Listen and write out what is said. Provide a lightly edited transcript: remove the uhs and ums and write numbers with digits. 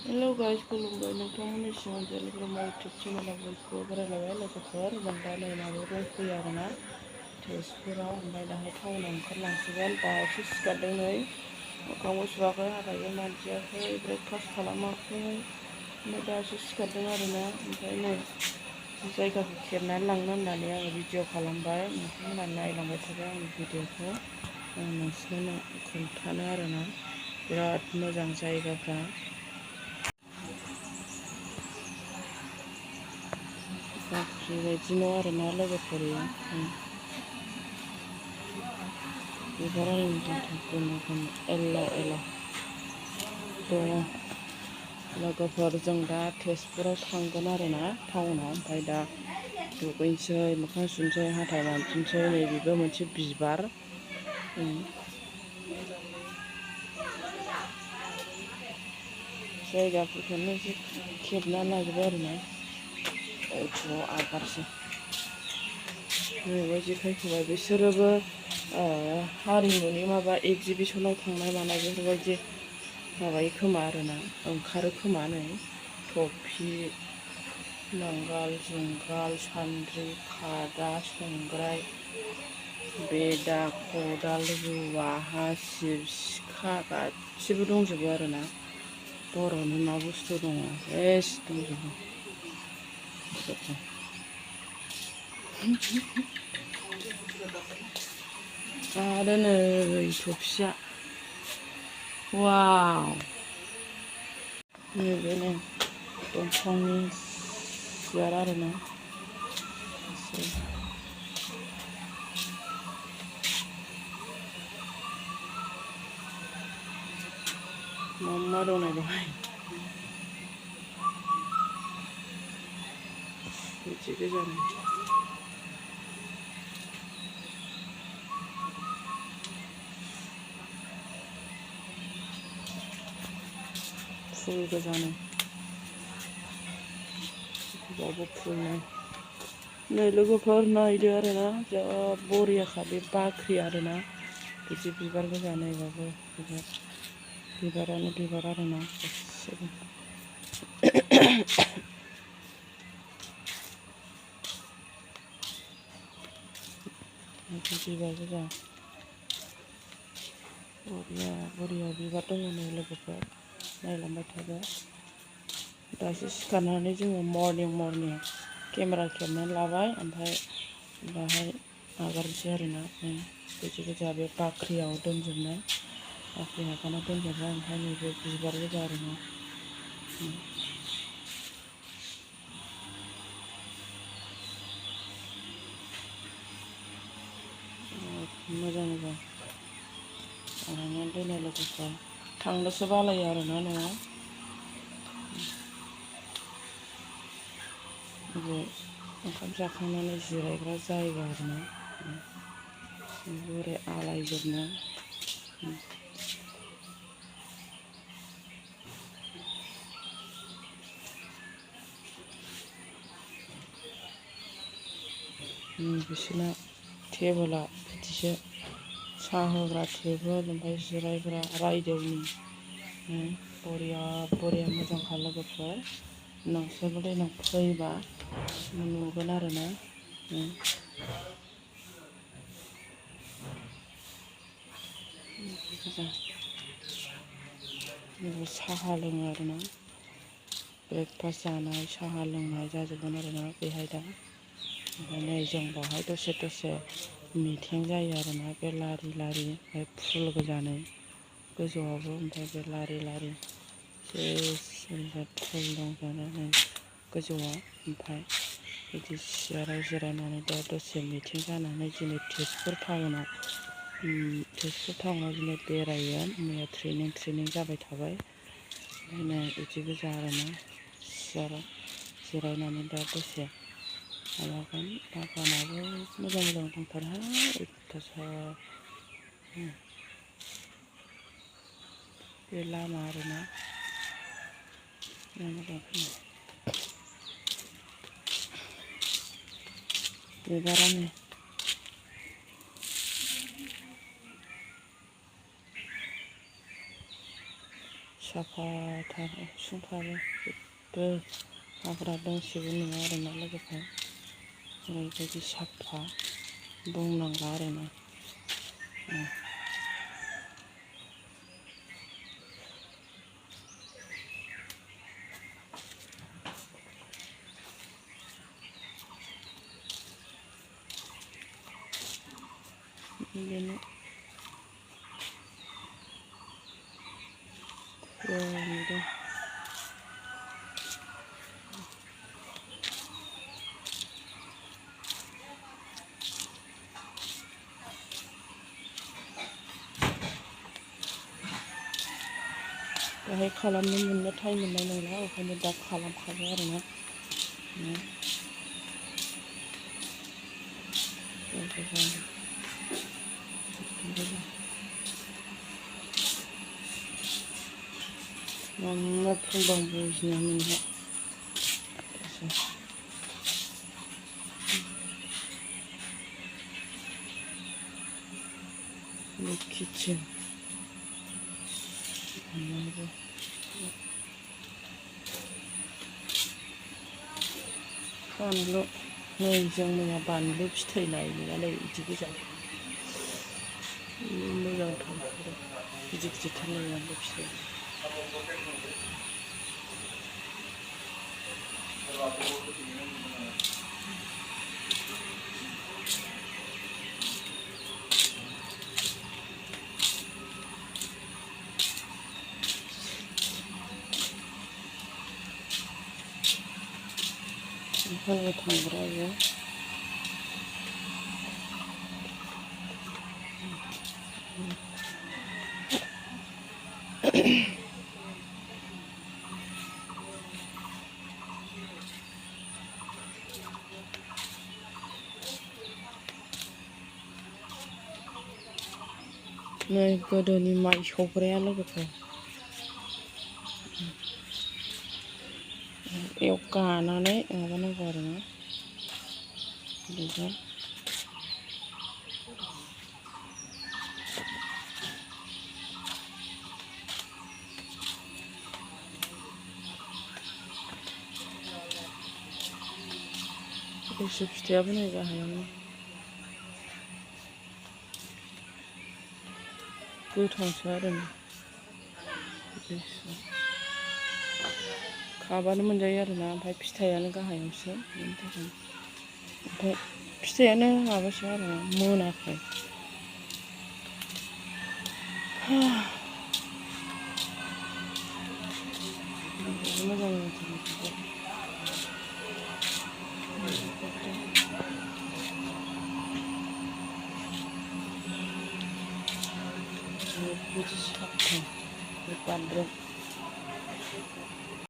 Hello guys, खुलुमबाय नोंथांमोननि सिगाङाव जेलिब्रमा इउटुब चेनेलाव बयखौबो बरायलायबाय लोगोफोर। जों दा नै माबायाव फैयो आरोना, तेजपुराव। ओमफ्राय दाहाय टाउनाव ओंखारलांसिगोन। दासो सिखारदों नै, मोखांबो सुवाखै, हाथाइबो मानजियाखै, ब्रेकफास्ट खालामाखै। ओमफ्राय दासो सिखारदों आरोना। ओमफ्राय नै जायगाखौ खेबनानै लांनो होननानै आङो भिडिअ खालामबाय। नोंथांमोनहा नायलांबाय थाबाय आंनि भिडिअखौ। आं नोंसोरनो खोन्थानो आरोना, बिराद मोजां जायगाफ्रा। बाख्रि बायदि न' आरोना लोगोफोर इयो। बिबार आरिनि थाखाय गोमो गोमो एल्ला एल्ला दङ। लोगोफोर जों दा तेजपुराव थांगोन आरोना, टाउनाव। ओमफ्राय दा दुगैनोसै, मोखां सुनोसै, हाथाय मानजिनोसै। नै बेबो मोनसे बिबार। जायगाफोरखौनो एसे खेबना लाजोबबाय आरोना। इउटुबाव आगारसै। नैबे जेखाइ खबाइ, बिसोरोबो हारिमुनि माबा एगजिबिसनाव थांनाय मानाय बेफोरबायदि माबायो खोमा आरोना, ओंखारो खोमा नै। थफि, नांगाल, जुंगाल, सान्द्रि, खादा, संग्राय, बेदा, खदाल, रुवा, हासिब, सिखा गासिबो दंजोबो आरोना। बर'नि मा बुस्थु दङ सेस दंजोबो। आरो नै थफिया, वाव! नैबे नै दंफांनि सियार आरोना। मा मा दं नै बेवहाय। बिदि गोजानो। फुल गोजानो। बावबो फुल नै। नै लोगोफोर नायदो आरोना, जा बरियाखा बे बाख्रि आरोना। बिदि बिबार गोजा, नैबाबो बिबार। बिबारानो बिबार आरोना गासिबो। बिबार गोजा। बरिया बरिया बिबार दङ नै लोगोफोर, नायलांबाय थादो। दासो सिखारनानै जोङो मर्निं केमेरा खेबनानै लाबाय। ओमफ्राय दाहाय आगारनोसै आरोना। बिदि गोजा बे बाख्रियाव दोनजोबनाय। बाख्रि आगारना दोनजोबबाय। ओमफ्राय नैबे बिबार गोजा आरोना। मोजां मोजां बानायनानै दोनो लोगोफोर। थांनोसो बालायो आरोना न'आव। बे ओंखाम जाखांनानै जिरायग्रा जायगा आरोना। ओरै आलायजोबनाय। बिसोरना टेबोला बिदिसो, साहा होग्रा टेबोल, ओमफ्राय जिरायग्रा रायदोंनि। बरिया बरिया मोजांखा लोगोफोर। नोंसोरबो देनां फैबा नुगोन आरोना। साहा लोङो आरोना। ब्रेकफास्ट जानाय, साहा लोंनाय जाजोबगोन आरोना बेहाय दा। ओमफ्राय नै जों बावहाय दसे दसे मिथिं जायो आरोना, बे लारि लारि। ओमफ्राय फुल गोजा नै गोजौआवबो, ओमफ्राय बे लारि लारि फुल दंजोबो गोजौआव। ओमफ्राय बिदि सियाराव जिरायनानै दा दसे मिथिं जानानै दिनै तेजपुर टाउनाव दिनै बेरायगोन। मैया ट्रेनिं जाबाय थाबाय। ओंखायनो बिदि गोजा आरोना, सियाराव जिरायनानै दा दसे माबागोन। बागानाबो मोजां मोजां दंथारोहाय, अयथासार। बे लामा आरोना। बिबारानो साफाथार उसुंफ्राबो जेबो हाग्रा दोंसेबो नुवा आरोना लोगोफोर ओरैबायदि साफा बुंनांला आरोना बेनो नुदों दाहाय खालामनो मोननो टाइम मोननाय नंला ओंखायनो दा खालामखाबाय आरोना मा फुंबां बुजिना मोनहा किचेन बानलु नै जों मैया बानलु फिथाइ लायनायालाय बिदि गोजा मोजांथार गिदिर गिदिरथार नै बानलु फिथाइ होनो थांग्रा इयो नै गोदोनि माइ सौग्राया लोगोफोर एव गानानै माबानांगौ आरोना बेजों लिसु फिथाइयाबो नै गाहायावनो गोथांसो आरोना खाबानो मोनजायो आरोना ओमफ्राय फिथाइयानो गाहायावसो बेनि थाखाय ओमफ्राय फिथाइयानो माबासो आरोना मोनाखै मोजां बिदि साफा बानलु